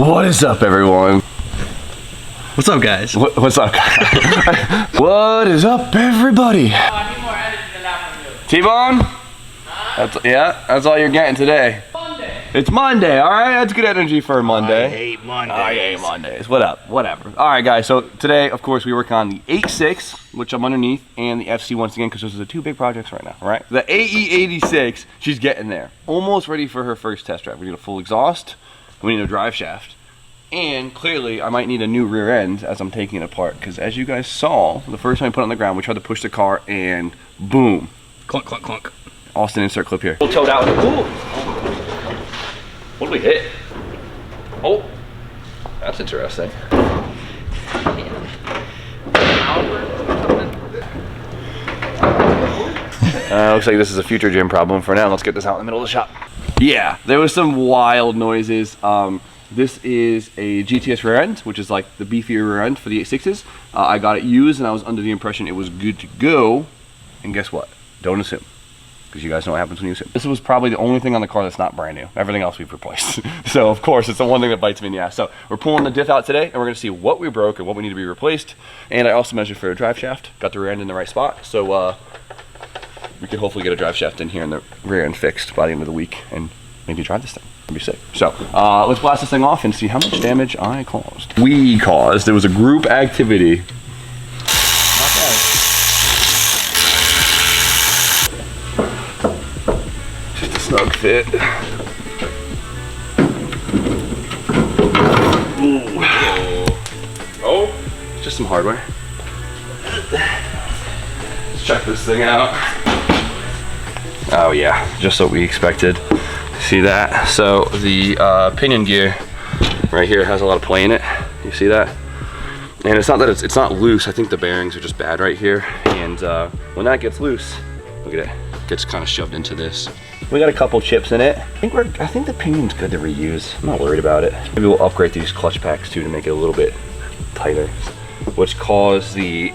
What is up, everyone? What's up, guys? What's up, guys? What is up, everybody? Oh, I need more energy than that from you. T-Bone? Huh? That's all you're getting today. Monday. It's Monday, all right? That's good energy for Monday. I hate Mondays. I hate Mondays. What up? Whatever. All right, guys. So today, of course, we work on the 86, which I'm underneath, and the FC once again, because those are the two big projects right now, all right? The AE86, she's getting there. Almost ready for her first test drive. We need a full exhaust. We need a drive shaft. And clearly, I might need a new rear end as I'm taking it apart, because as you guys saw, the first time I put it on the ground, we tried to push the car, and boom. Clunk, clunk, clunk. Austin, insert clip here. We'll tow it out. Ooh. What did we hit? Oh, that's interesting. Looks like this is a future gym problem. For now, let's get this out in the middle of the shop. Yeah, there was some wild noises. This is a GTS rear end, which is like the beefier rear end for the 86s. I got it used and I was under the impression it was good to go. And guess what? Don't assume, because you guys know what happens when you assume. This was probably the only thing on the car that's not brand new. Everything else we've replaced. So of course, it's the one thing that bites me in the ass. So we're pulling the diff out today and we're gonna see what we broke and what we need to be replaced. And I also measured for a drive shaft, got the rear end in the right spot. So we could hopefully get a drive shaft in here and the rear end fixed by the end of the week and maybe drive this thing. It'd be sick. So let's blast this thing off and see how much damage I caused. We caused. There was a group activity. Not bad. Just a snug fit. Ooh. Oh, it's just some hardware. Let's check this thing out. Oh yeah, just what we expected. See that? So the pinion gear right here has a lot of play in it. You see that? And it's not that it's not loose. I think the bearings are just bad right here. And when that gets loose, look at it, gets kind of shoved into this. We got a couple chips in it. I think the pinion's good to reuse. I'm not worried about it. Maybe we'll upgrade these clutch packs too to make it a little bit tighter, which caused the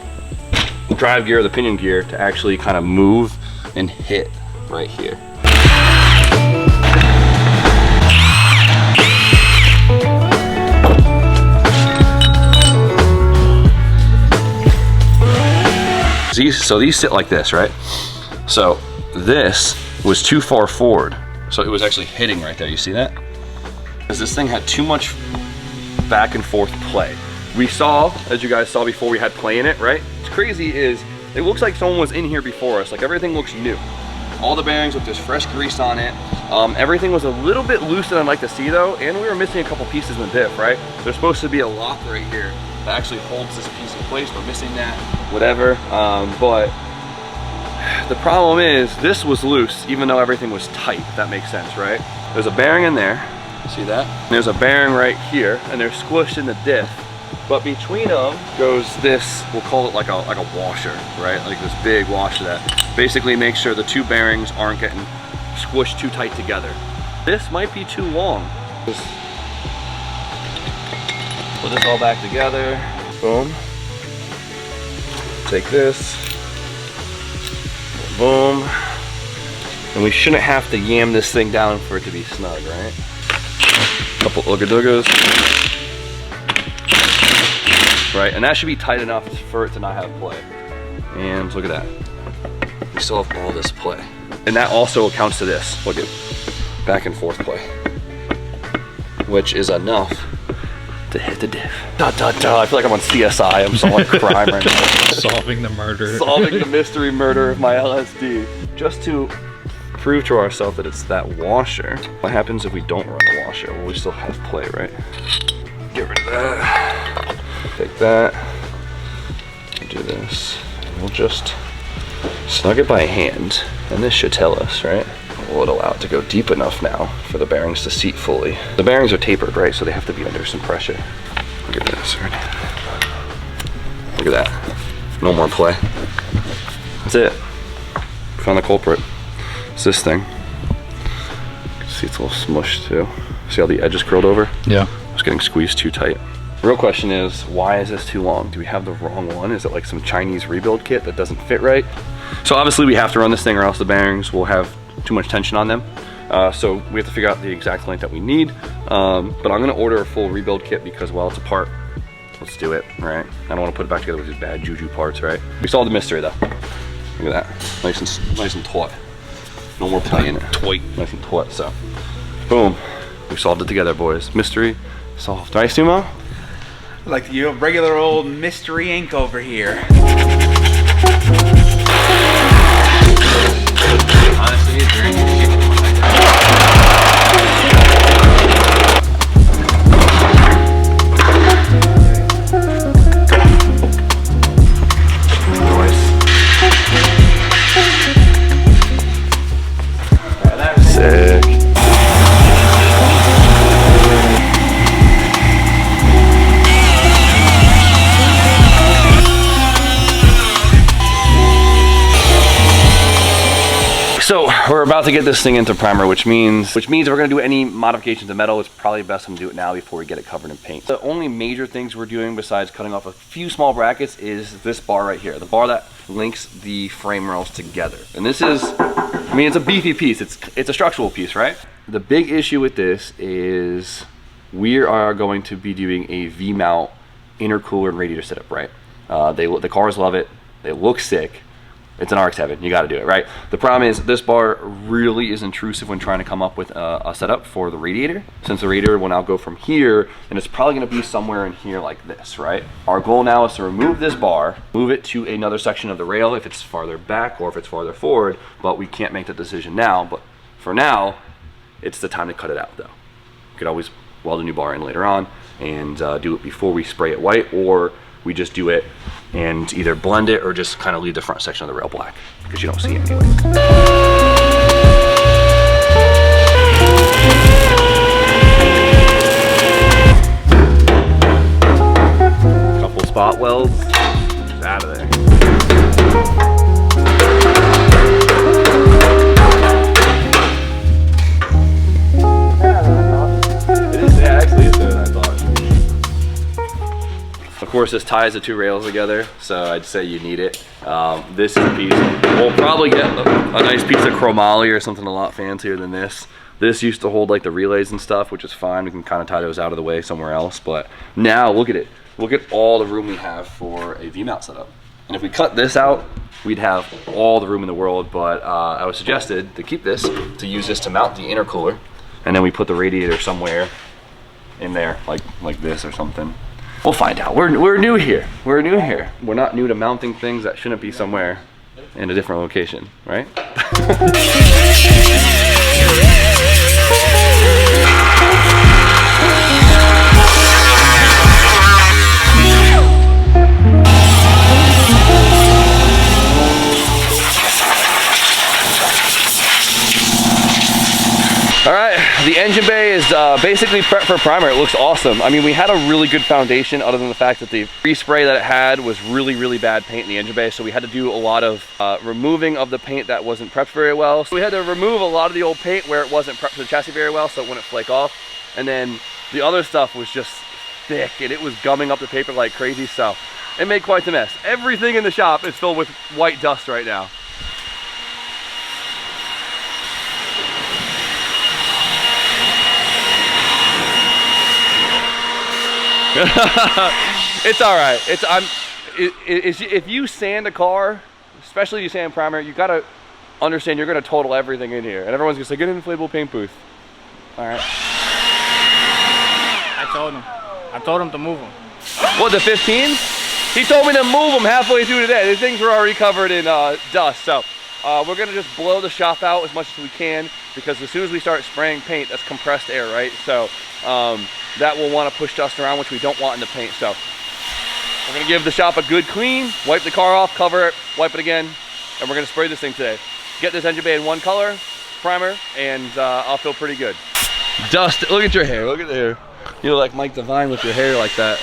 drive gear or the pinion gear to actually kind of move and hit right here. So these sit like this, right? So this was too far forward. So it was actually hitting right there, you see that? Because this thing had too much back and forth play. We saw, as you guys saw before, we had play in it, right? What's crazy is, it looks like someone was in here before us, like everything looks new. All the bearings with this fresh grease on it. Everything was a little bit looser than I'd like to see though, and we were missing a couple pieces in the diff, right? There's supposed to be a lock right here that actually holds this piece in place. We're missing that, whatever. But the problem is this was loose, even though everything was tight, if that makes sense, right? There's a bearing in there, see that? And there's a bearing right here, and they're squished in the diff. But between them goes this, we'll call it like a washer, right? Like this big washer that basically makes sure the two bearings aren't getting squished too tight together. This might be too long. Just put this all back together, boom. Take this, boom. And we shouldn't have to yam this thing down for it to be snug, right? Couple ooga-doogas. Right, and that should be tight enough for it to not have play. And look at that. We still have all this play. And that also accounts to this. Look at back and forth play. Which is enough to hit the diff. Da, da, da. I feel like I'm on CSI. I'm solving crime right now. Solving the murder. Solving the mystery murder of my LSD. Just to prove to ourselves that it's that washer. What happens if we don't run the washer? Well, we still have play, right? Get rid of that. Take that, do this, and we'll just snug it by hand, and this should tell us, right? We'll allow it to go deep enough now for the bearings to seat fully. The bearings are tapered, right? So they have to be under some pressure. Look at this, right? Look at that. No more play. That's it. Found the culprit. It's this thing. You can see it's a little smushed too. See how the edge is curled over? Yeah. It's getting squeezed too tight. The real question is, why is this too long? Do we have the wrong one? Is it like some Chinese rebuild kit that doesn't fit right? So obviously we have to run this thing or else the bearings will have too much tension on them. So we have to figure out the exact length that we need. But I'm gonna order a full rebuild kit because while it's apart, let's do it, right? I don't want to put it back together with these bad juju parts, right? We solved the mystery though. Look at that, nice and taut. No more play in it. Taut. Nice and taut. So, boom, we solved it together, boys. Mystery solved. Right, Sumo? Like your regular old mystery ink over here. Honestly, it's very good. Sick. So we're about to get this thing into primer, which means if we're gonna do any modifications to metal, it's probably best to do it now before we get it covered in paint. The only major things we're doing besides cutting off a few small brackets is this bar right here, the bar that links the frame rails together. And this is, I mean, it's a beefy piece. It's a structural piece, right? The big issue with this is we are going to be doing a V-mount intercooler and radiator setup, right? The cars love it. They look sick. It's an RX7, you gotta do it, right? The problem is this bar really is intrusive when trying to come up with a setup for the radiator, since the radiator will now go from here, and it's probably gonna be somewhere in here like this, right? Our goal now is to remove this bar, move it to another section of the rail if it's farther back or if it's farther forward, but we can't make that decision now. But for now, it's the time to cut it out though. You could always weld a new bar in later on and do it before we spray it white, or we just do it and either blend it or just kind of leave the front section of the rail black because you don't see it anyway. Couple spot welds, just out of there. Of course, this ties the two rails together, so I'd say you need it. This is a piece. We'll probably get a nice piece of chromoly or something a lot fancier than this. This used to hold like the relays and stuff, which is fine. We can kind of tie those out of the way somewhere else. But now look at it. Look at all the room we have for a V-mount setup. And if we cut this out, we'd have all the room in the world. But I was suggested to keep this, to use this to mount the intercooler, and then we put the radiator somewhere in there, like this or something. We'll find out. We're new here. We're new here. We're not new to mounting things that shouldn't be somewhere in a different location, right? All right, the engine bay is basically prepped for primer. It looks awesome. I mean, we had a really good foundation other than the fact that the pre-spray that it had was really bad paint in the engine bay. So we had to do a lot of removing of the paint that wasn't prepped very well. So we had to remove a lot of the old paint where it wasn't prepped for the chassis very well so it wouldn't flake off. And then the other stuff was just thick and it was gumming up the paper like crazy. So it made quite the mess. Everything in the shop is filled with white dust right now. It's all right. If you sand a car, especially if you sand primer, you gotta understand you're gonna total everything in here, and everyone's gonna say, get an inflatable paint booth. All right. I told him to move them. What, the 15s? He told me to move them halfway through today. These things were already covered in dust, so we're gonna just blow the shop out as much as we can, because as soon as we start spraying paint, that's compressed air, right? So that will want to push dust around, which we don't want in the paint. So we're gonna give the shop a good clean, wipe the car off, cover it, wipe it again, and we're gonna spray this thing today. Get this engine bay in one color, primer, and I'll feel pretty good. Dust, look at your hair, look at the hair. You look like Mike Devine with your hair like that.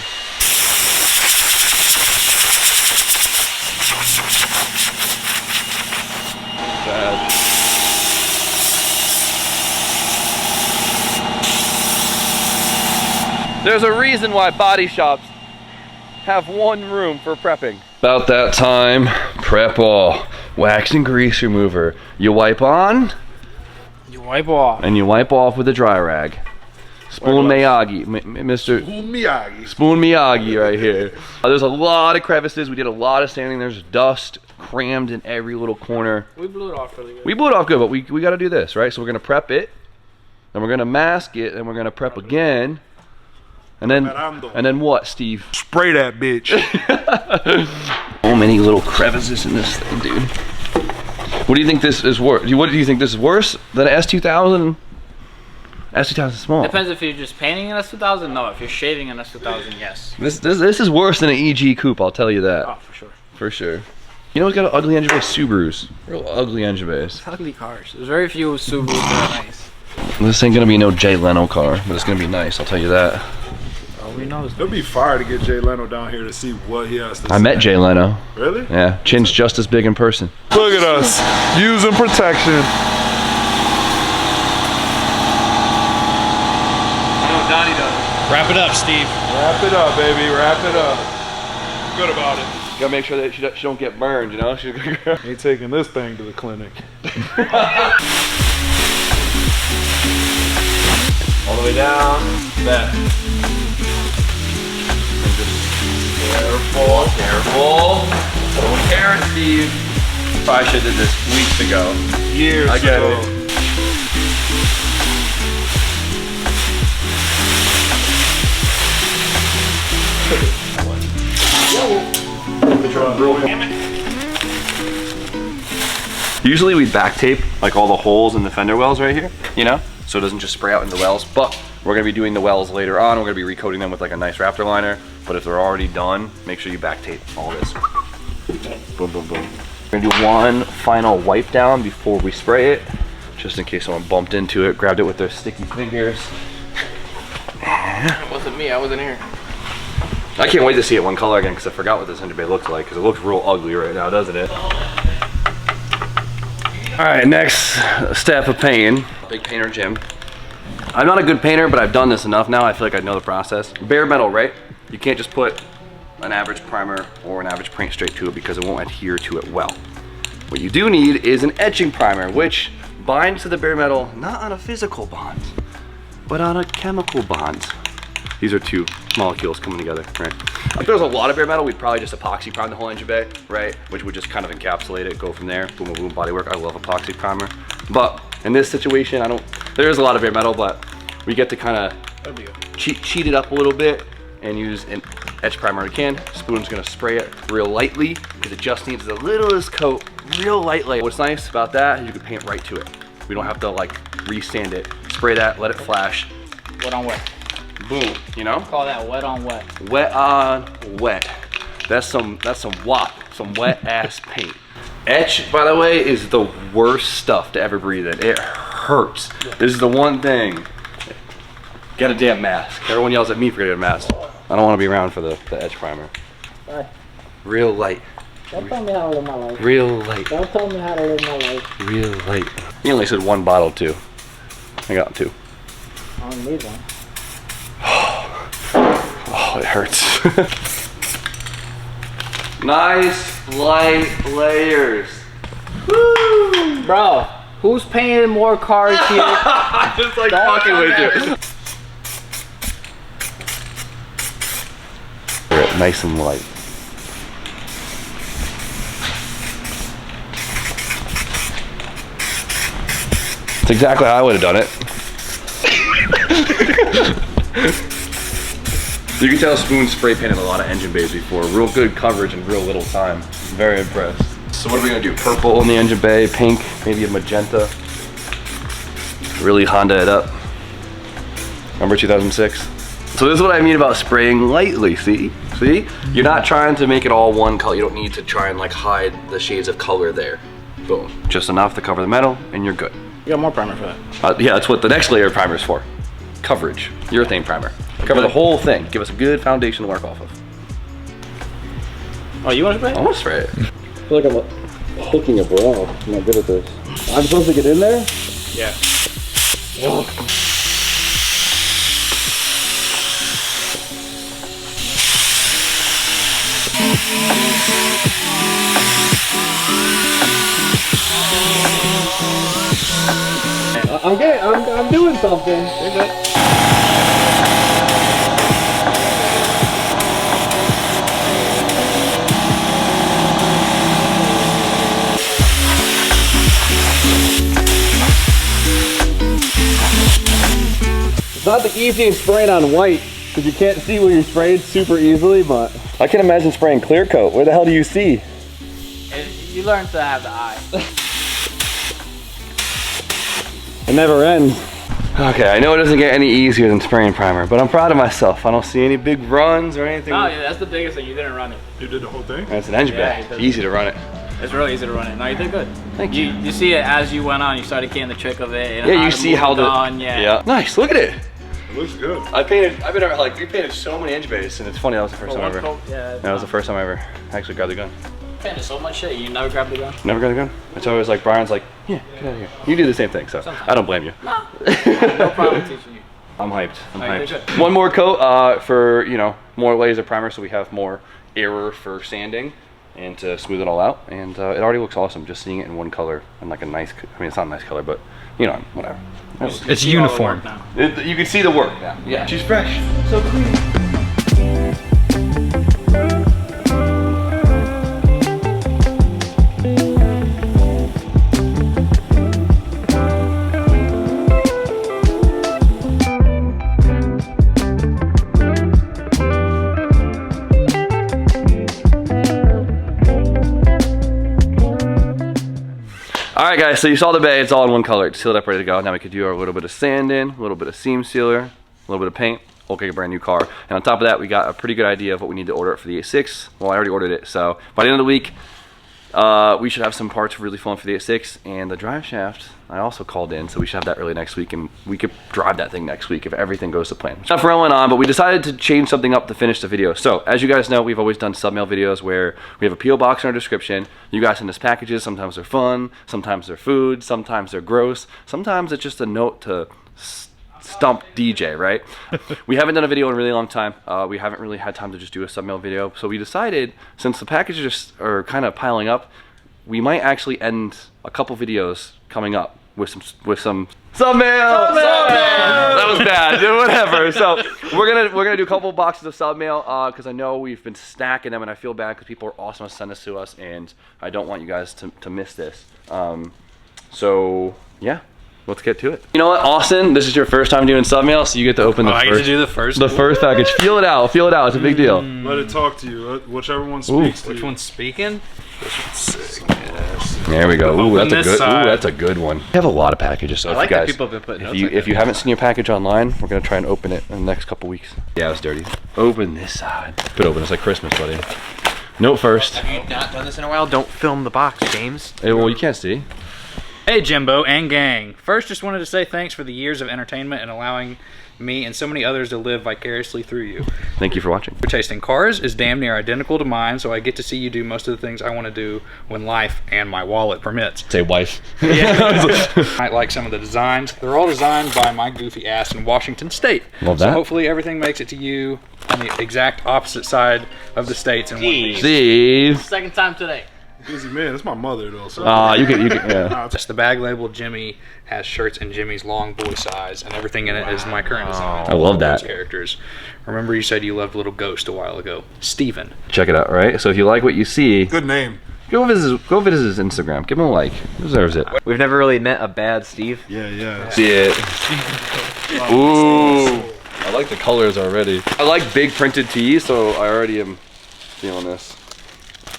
Bad. There's a reason why body shops have one room for prepping. About that time, prep all. Wax and grease remover. You wipe on, You wipe off. and you wipe off with a dry rag. Spoon Miyagi, Mr. Miyagi. Spoon Miyagi right here. There's a lot of crevices. We did a lot of sanding. There's dust crammed in every little corner. We blew it off really good. We blew it off good, but we got to do this, right? So we're going to prep it, then we're going to mask it, and we're going to prep again. And then what, Steve? Spray that bitch. So many little crevices in this thing, dude. What do you think this is worse? What do you think this is worse than an S2000? S2000 is small. Depends if you're just painting an S2000. No, if you're shading an S2000, yes. This is worse than an EG coupe, I'll tell you that. Oh, for sure. For sure. You know what's got an ugly engine base? Subarus. Real ugly engine base. Ugly cars. There's very few Subarus that are nice. This ain't gonna be no Jay Leno car, but it's gonna be nice, I'll tell you that. Oh, we know. It'll be fire to get Jay Leno down here to see what he has to say. I met Jay Leno. Really? Yeah, chin's just as big in person. Look at us using protection. Wrap it up, Steve. Wrap it up, baby. Wrap it up. Good about it. You gotta make sure that she don't get burned, you know? Ain't taking this thing to the clinic. All the way down, back. And just careful. Don't tear it, Steve. Probably should have did this weeks ago. Years I get ago. it. Usually we back tape like all the holes in the fender wells right here, you know? So it doesn't just spray out in the wells, but we're gonna be doing the wells later on. We're gonna be recoating them with like a nice Raptor liner, but if they're already done, make sure you back tape all this. Boom, boom, boom. We're gonna do one final wipe down before we spray it, just in case someone bumped into it, grabbed it with their sticky fingers. It wasn't me. I wasn't here. I can't wait to see it one color again because I forgot what this engine bay looks like because it looks real ugly right now, doesn't it? All right, next step of painting. Big painter Jim. I'm not a good painter, but I've done this enough now. I feel like I know the process. Bare metal, right? You can't just put an average primer or an average paint straight to it because it won't adhere to it well. What you do need is an etching primer, which binds to the bare metal, not on a physical bond, but on a chemical bond. These are two molecules coming together, right? If there was a lot of bare metal, we'd probably just epoxy prime the whole engine bay, right? Which would just kind of encapsulate it, go from there, boom, boom, boom, bodywork. I love epoxy primer. But in this situation, there is a lot of bare metal, but we get to kind of cheat it up a little bit and use an etch primer we can. Spoon's gonna spray it real lightly because it just needs the littlest coat, real lightly. What's nice about that is you can paint right to it. We don't have to like re-sand it. Spray that, let it flash. Wet on wet. Boom, you know? Call that wet on wet. Wet on wet. That's some WAP, some wet ass paint. Etch, by the way, is the worst stuff to ever breathe in. It hurts. This is the one thing. Get a damn mask. Everyone yells at me for getting a mask. I don't want to be around for the etch primer. Bye. Real light. Don't tell me how to live my life. Real light. Don't tell me how to live my life. Real light. You only said one bottle too. I got two. I don't need one. Oh, it hurts. Nice light layers. Woo! Bro, who's painting more cars here? I'm just like fucking with you. Nice and light. It's exactly how I would have done it. You can tell Spoon spray painted a lot of engine bays before. Real good coverage in real little time. Very impressed. So what are we gonna do? Purple in the engine bay, pink, maybe a magenta. Really Honda it up. Number 2006. So this is what I mean about spraying lightly, see? See? You're not trying to make it all one color. You don't need to try and like hide the shades of color there. Boom. Just enough to cover the metal and you're good. You got more primer for that. Yeah, that's what the next layer of primer is for. Coverage, urethane primer. Cover the whole thing. Give us a good foundation to work off of. Oh, you want to spray? I want to spray it. I feel like I'm hooking a bro. I'm not good at this. I'm supposed to get in there? Yeah. I'm doing something. You're good. not the easiest spraying on white because you can't see where you're spraying super easily, but I can imagine spraying clear coat. Where the hell do you see? You learn to have the eye. It never ends. Okay, I know it doesn't get any easier than spraying primer, but I'm proud of myself. I don't see any big runs or anything. No, yeah, that's the biggest thing. You didn't run it. You did the whole thing? That's an engine bay. It's easy to run it. It's really easy to run it. No, you did good. Thank you. You see it as you went on. You started getting the trick of it. And Yeah, how you to see move how it the on, yeah. Nice. Look at it. It looks good. I've been like we painted so many engine bays, and it's funny. That was the first time ever. Yeah. That was the first time I ever actually grabbed the gun. Painted so much shit. You never grabbed the gun. Never got a gun. It's always like Brian's like, yeah, get out of here. You do the same thing, so Sometimes. I don't blame you. No problem teaching you. I'm hyped. I'm Alright, hyped. good. One more coat for more layers of primer, so we have more error for sanding and to smooth it all out. And it already looks awesome just seeing it in one color and like a nice. I mean, it's not a nice color, but whatever. It's uniform. You can see the work now. Yeah, she's fresh. So clean. All right, guys, so you saw the bay. It's all in one color. It's sealed up, ready to go. Now we could do our little bit of sanding, a little bit of seam sealer, a little bit of paint. We'll get a brand new car. And on top of that, we got a pretty good idea of what we need to order for the 86. Well, I already ordered it, so by the end of the week, we should have some parts really flowing for the 86. And the drive shaft, I also called in, so we should have that early next week, and we could drive that thing next week if everything goes to plan. Stuff rolling on, but we decided to change something up to finish the video. So, as you guys know, we've always done submail videos where we have a P.O. box in our description. You guys send us packages. Sometimes they're fun, sometimes they're food, sometimes they're gross, sometimes it's just a note to stump DJ, right? We haven't done a video in a really long time. We haven't really had time to just do a submail video. So we decided, since the packages are kind of piling up, we might actually end a couple videos coming up with some submail. That was bad. Whatever. So we're gonna do a couple boxes of submail because I know we've been stacking them, and I feel bad because people are awesome to send this to us, and I don't want you guys to miss this. So yeah. Let's get to it. You know what, Austin? This is your first time doing submail, so you get to open the I get to do the first. the first package. Feel it out. Feel it out. It's a big deal. Let it talk to you. Whichever one speaks to you. Which one's speaking? There we go. Ooh, that's a this good. side. Ooh, that's a good one. We have a lot of packages, so I if like you that guys, people have been putting if notes you like if that. you haven't seen your package online, we're gonna try and open it in the next couple weeks. Yeah, it was dirty. Open this side. Good open. It's like Christmas, buddy. Note first. Have you not done this in a while? Don't film the box, James. Hey, well, you can't see. Hey Jimbo and gang. First, just wanted to say thanks for the years of entertainment and allowing me and so many others to live vicariously through you. Thank you for watching. Your taste in cars is damn near identical to mine, so I get to see you do most of the things I want to do when life and my wallet permits. Say wife. I like some of the designs. They're all designed by my goofy ass in Washington State. Love So that. hopefully everything makes it to you on the exact opposite side of the states in one piece. Steve. Second time today. Busy man. That's my mother though. So. You can, yeah. Just the bag label Jimmy has shirts in Jimmy's long boy size, and everything in it is my current design. I love that. Those characters. Remember you said you loved Little Ghost a while ago. Steven. Check it out, right? So if you like what you see, Good name. go visit his Instagram. Give him a like. He deserves it. We've never really met a bad Steve. Yeah. See it. Ooh. I like the colors already. I like big printed tees, so I already am feeling this.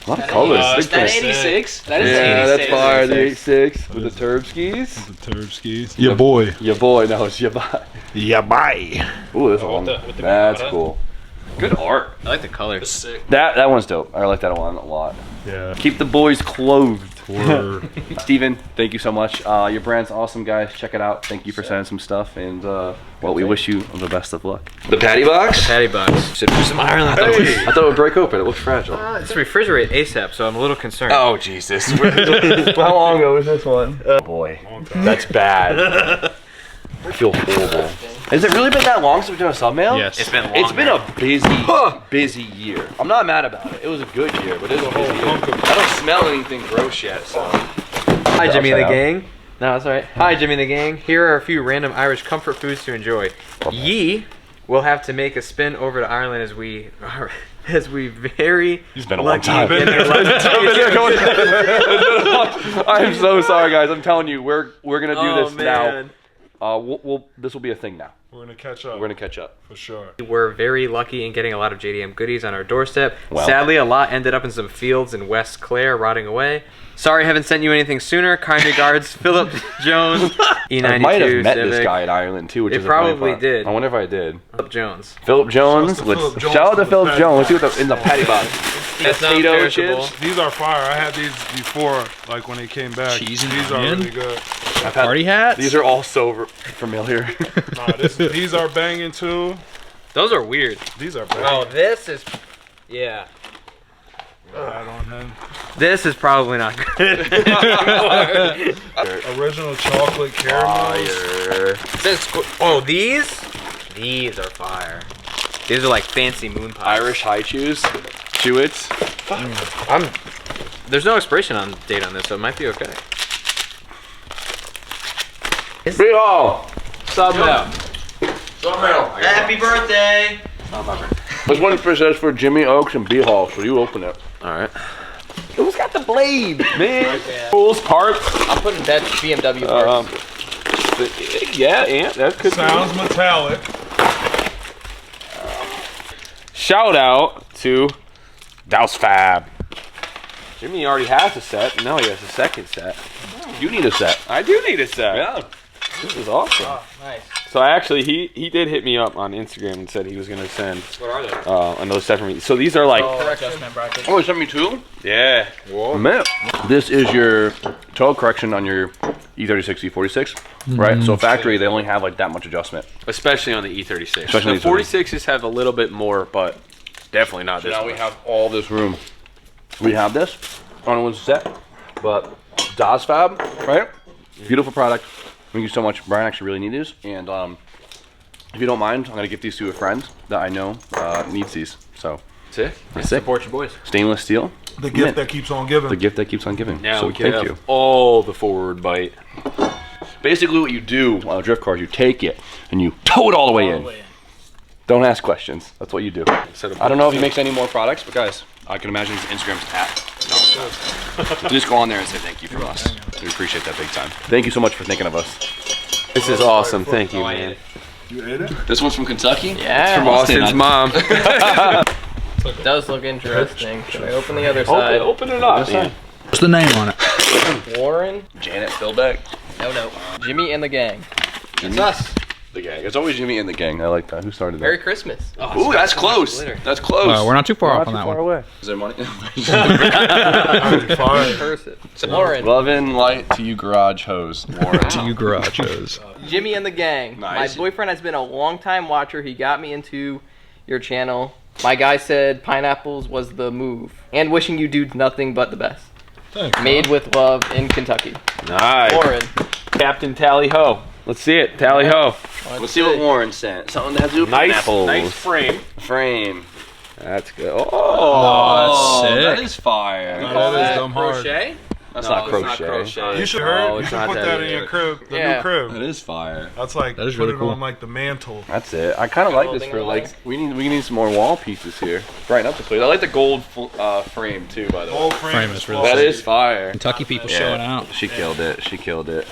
A lot of colors. Big That print. 86? That is Yeah, 86. that's fire. The 86 with the turb skis. The turb skis. Your boy. Your boy, no, it's your boy. Yeah, bye. Ooh, this one. with the That's Miata. cool. Good art. I like the colors. Sick. That one's dope. I like that one a lot. Yeah. Keep the boys clothed. Word. Steven, thank you so much. Your brand's awesome, guys. Check it out. Thank you for sending some stuff, and we wish you the best of luck. The patty box? Patty box. Should put some iron on I thought it would break open. It looks fragile. It's refrigerate ASAP, so I'm a little concerned. Oh, Jesus. How long ago was this one? Oh, boy. That's bad. I feel horrible. Has it really been that long since we've done a submail? Yes. It's been long. It's been a busy year. I'm not mad about it. It was a good year, but it was a busy year. I don't smell anything gross yet, so. Hi, Jimmy and the gang. No, that's all right. Hi, Jimmy and the gang. Here are a few random Irish comfort foods to enjoy. Ye will have to make a spin over to Ireland as we very. It's been a long time. in their life. I'm so sorry, guys. I'm telling you, we're gonna do Oh, this man. now. This will be a thing now. We're gonna catch up. We're gonna catch up. For sure. We're very lucky in getting a lot of JDM goodies on our doorstep. Well. Sadly, a lot ended up in some fields in West Clare, rotting away. Sorry, haven't sent you anything sooner. Kind regards, Philip Jones, E92 I might have met Civic. this guy in Ireland too, which It is a funny probably part. did. I wonder if I did. Philip Jones. Philip Jones. Shout out to Philip Jones. Let's see what in the patty box. That's Potato non-perishable. chips. These are fire. I had these before, like when they came back. Cheese and these are onion? really good. Party hats? These are all so familiar. Nah, these are banging too. Those are weird. These are banging. Oh, this is... Yeah. Right on him. This is probably not good. Original chocolate caramels. Oh, these? These are fire. These are like fancy moon pies. Irish high chews. Chewits. There's no expiration on date on this, so it might be okay. Beehall. Submail. Happy birthday! This one says for Jimmy Oaks and Beehall, so you open it. All right. Who's got the blade, man? Fools parts. I'm putting that BMW parts. Yeah, that could Sounds metallic. Shout out to Douse Fab. Jimmy already has a set. Now he has a second set. You need a set. I do need a set. Yeah. This is awesome. Nice. So actually, he did hit me up on Instagram and said he was gonna send What are they? another set for me. So these are like, Adjustment bracket. Oh, he sent me two? yeah. Man. This is your total correction on your E36, E46, right? So factory, they only have like that much adjustment. Especially on the E36. Especially the 46s have a little bit more, but definitely not So this now one. we have all this room. We have this. I don't know what's set, but Das Fab, right? Beautiful product. Thank you so much. Brian actually really needs these. And if you don't mind, I'm going to give these to a friend that I know needs these. So, That's it. that's it. Support your boys. Stainless steel. The gift that keeps on giving. The gift that keeps on giving. Now so we can thank have you. all the forward bite. Basically what you do on a drift car is you take it and you tow it all the way in. Don't ask questions. That's what you do. I don't know if he makes any more products, but guys, I can imagine his Instagram's at. Just go on there and say thank you from us. We appreciate that big time. Thank you so much for thinking of us. This is awesome. Thank you, man. You ate it? This one's from Kentucky? Yeah. From Austin's mom. It does look interesting. Should I open the other side? Open it up. Man. What's the name on it? Warren? Janet Philbeck. No. Jimmy and the gang. It's us. The gang. It's always Jimmy and the gang. I like that. Who started that? Merry Christmas. Ooh, that's close. That's close. We're not too far off on that one. away. Is there money? Fire. Cursive. Warren. Love and light to you, garage hose. Warren. To you garagers. Jimmy and the gang. Nice. My boyfriend has been a long time watcher. He got me into your channel. My guy said pineapples was the move. And wishing you dudes nothing but the best. Thanks, Made with love in Kentucky. Nice. Warren. Captain Tally Ho. Let's see it. Tally Ho. Let's see what Warren sent. Something that has to do with pineapples. Nice frame. Frame. That's good. Oh, that's that sick. is fire. That is dumb hard. Crochet? That's No, not it's not crochet. crochet. You should No, you it's should not put that that in either. your crib, the Yeah. new crib. That is fire. That's like That is put really it cool. on like the mantle. That's it. I kind of like this Holding for it like away. we need some more wall pieces here. Brighten up the place. I like the gold frame too. By the way, Whole frame, Frame is really that flawless. is fire. Kentucky people showing out. She killed it. She killed it.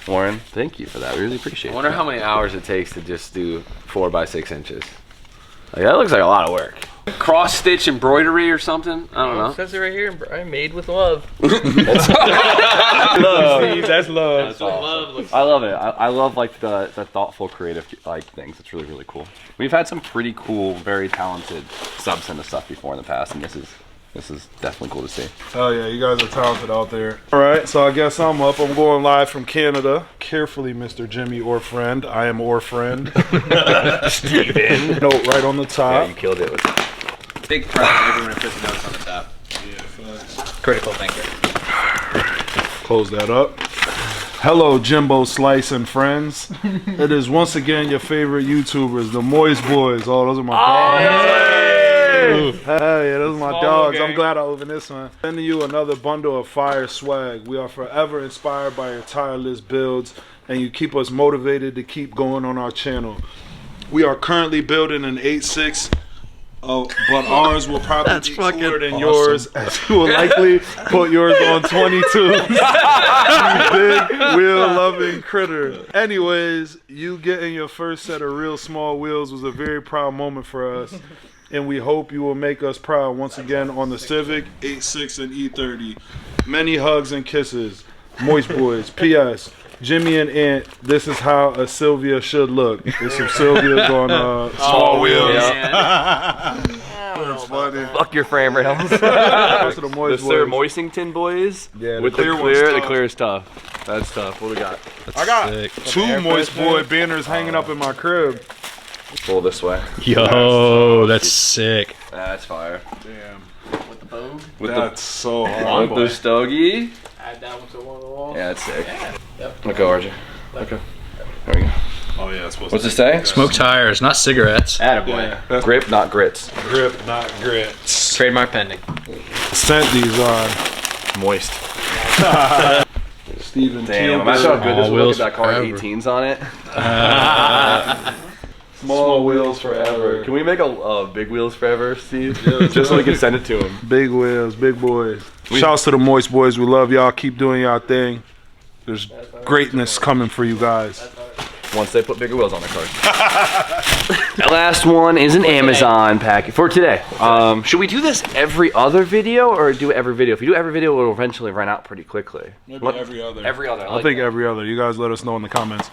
Warren, thank you for that. We really appreciate it. I wonder how many hours it takes to just do 4 by 6 inches. Like, that looks like a lot of work. Cross stitch embroidery or something? I don't It know. says it right here. Made with love. That's love. That's awesome. I love it. I love like the thoughtful, creative like things. It's really cool. We've had some pretty cool, very talented subs into stuff before in the past, and this is definitely cool to see. Oh yeah, you guys are talented out there. All right, so I guess I'm up. I'm going live from Canada. Carefully, Mr. Jimmy or friend. I am or friend. Steven. Note right on the Yeah, top. you killed it with that. Big proud of everyone who puts notes on the top. Critical thinker. Close that up. Hello, Jimbo Slice and friends. It is once again your favorite YouTubers, the Moist Boys. Oh, those are my dogs. Hey, those are my dogs. I'm glad I opened this one. Sending you another bundle of fire swag. We are forever inspired by your tireless builds, and you keep us motivated to keep going on our channel. We are currently building an 8.6. But ours will probably be cooler than yours, as you will likely put yours on 22. You dig? We'll love loving critter. Anyways, you getting your first set of real small wheels was a very proud moment for us. And we hope you will make us proud once again on the Civic 86 and E30. Many hugs and kisses. Moist Boys. P.S. Jimmy and Ant, this is how a Sylvia should look. There's some Sylvias on small wheels. That's funny. Fuck your frame rails. The Sir Moisington boys. Yeah, with the clear is tough. That's tough. What do we got? I got two Moist Boy banners hanging up in my crib. Pull this way. Yo, that's sick. That's fire. Damn. With the Vogue. That's so hard. With the Stogie. Add that one to one of the walls. Yeah, that's sick. Yep. Let go, RJ. Okay. There we go. Oh yeah, it's supposed What's to it say? Smoke tires, not cigarettes. Attaboy. Yeah. Grip, not grits. Grip, not grits. Trademark pending. Sent these on. Moist. Steven Damn, Teal. imagine how good this would look wheels if that car had forever. 18s on it. Small wheels forever. Can we make a big wheels forever, Steve? Just so we can send it to him. Big wheels, big boys. Shouts to the Moist Boys. We love y'all. Keep doing y'all thing. There's greatness coming for you guys. Once they put bigger wheels on the cars. The last one is an Amazon package for today. Should we do this every other video or do every video? If we do every video, it'll eventually run out pretty quickly. Maybe every other. Every other. I think every other. You guys let us know in the comments.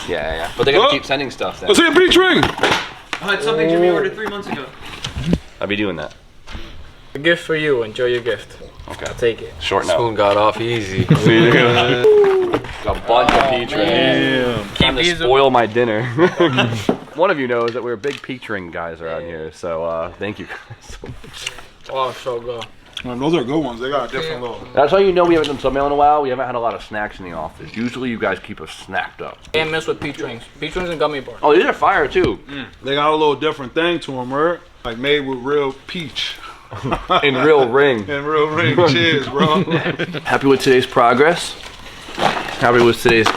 Yeah. But they gotta keep sending stuff then. Let's see a peach ring. It's something Jimmy ordered 3 months ago. I'll be doing that. A gift for you. Enjoy your gift. Okay. I'll take it. Short note. Spoon got off easy. A bunch of peach rings. Time to spoil my dinner. One of you knows that we're big peach ring guys around here, so thank you guys so much. Oh, so good. Those are good ones. They got a different look. That's how you know we haven't done Submail in a while. We haven't had a lot of snacks in the office. Usually you guys keep us snacked up. Can't mess with peach rings. Peach rings and gummy bars. Oh, these are fire too. They got a little different thing to them, right? Like made with real peach. In real ring. And real ring. Cheers, bro. Happy with today's progress. Happy with today's...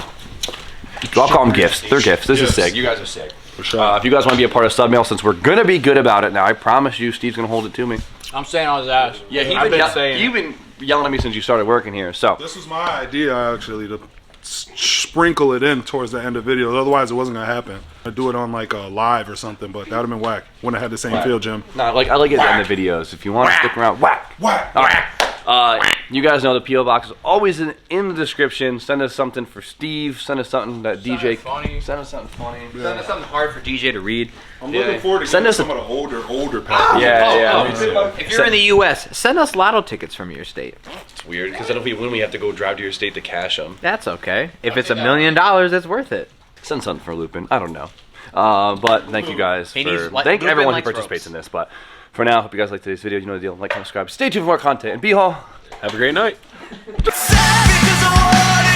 I'll call them gifts. They're gifts. This is sick. You guys are sick. For sure. If you guys want to be a part of Submail, since we're going to be good about it now, I promise you Steve's going to hold it to me. I'm saying on his ass. Yeah, you've been yelling at me since you started working here, so... This was my idea, actually, to sprinkle it in towards the end of videos. Otherwise, it wasn't going to happen. I'd do it on, like, a live or something, but that would have been whack. Wouldn't have had the same feel, Jim. No, I like it in the videos. If you want to stick around, whack! Whack! All right. You guys know the P.O. Box is always in the description. Send us something for Steve. Send us something that DJ... Send us something funny. Yeah. Send us something hard for DJ to read. I'm looking forward to send getting us some of the older packages. Yeah. If you're in the U.S., send us lotto tickets from your state. It's weird, because it'll be when we have to go drive to your state to cash them. That's okay. If it's $1 million, it's worth it. Send something for Lupin. I don't know. But thank you guys He for... needs- like, Thank Lupin everyone who likes participates ropes. in this. But for now, hope you guys like today's video. You know the deal. Like, comment, subscribe. Stay tuned for more content. And B-Hall, have a great night. Savage as a warrior.